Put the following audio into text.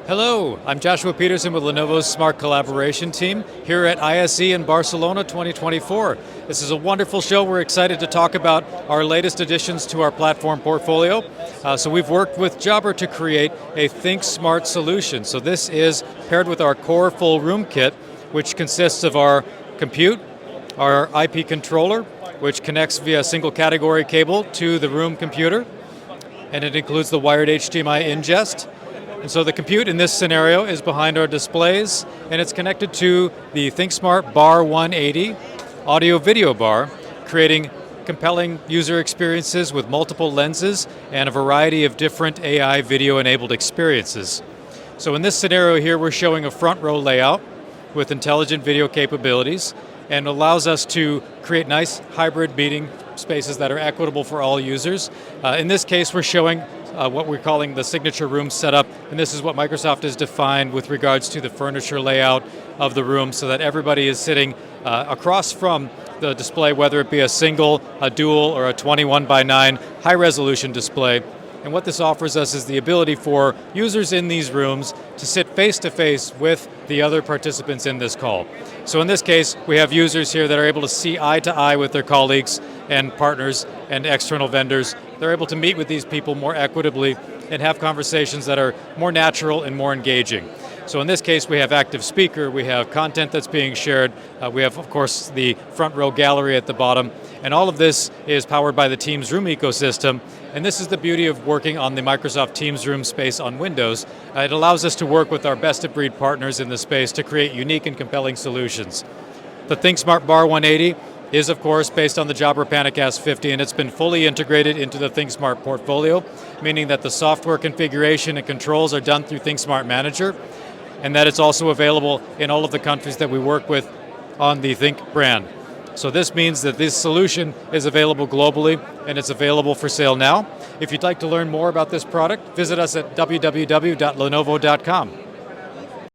Hello, I'm Joshua Peterson with Lenovo's Smart Collaboration team here at ISE in Barcelona 2024. This is a wonderful show. We're excited to talk about our latest additions to our platform portfolio. So we've worked with Jabra to create a ThinkSmart solution. So this is paired with our core full room kit, which consists of our compute, our IP controller, which connects via single category cable to the room computer, and it includes the wired HDMI ingest. And so the compute in this scenario is behind our displays, and it's connected to the ThinkSmart Bar 180 audio-video bar, creating compelling user experiences with multiple lenses and a variety of different AI video-enabled experiences. So in this scenario here, we're showing a front row layout with intelligent video capabilities, and allows us to create nice hybrid meeting spaces that are equitable for all users. In this case, we're showing what we're calling the signature room setup, and this is what Microsoft has defined with regards to the furniture layout of the room, so that everybody is sitting across from the display, whether it be a single, a dual, or a 21:9 high-resolution display. And what this offers us is the ability for users in these rooms to sit face-to-face with the other participants in this call. So in this case, we have users here that are able to see eye to eye with their colleagues and partners and external vendors. They're able to meet with these people more equitably and have conversations that are more natural and more engaging. So in this case, we have active speaker, we have content that's being shared, we have, of course, the front row gallery at the bottom, and all of this is powered by the Teams Room ecosystem. And this is the beauty of working on the Microsoft Teams Room space on Windows. It allows us to work with our best-of-breed partners in the space to create unique and compelling solutions. The ThinkSmart Bar 180 is, of course, based on the Jabra PanaCast 50, and it's been fully integrated into the ThinkSmart portfolio, meaning that the software configuration and controls are done through ThinkSmart Manager, and that it's also available in all of the countries that we work with on the Think brand. So this means that this solution is available globally, and it's available for sale now. If you'd like to learn more about this product, visit us at www.lenovo.com.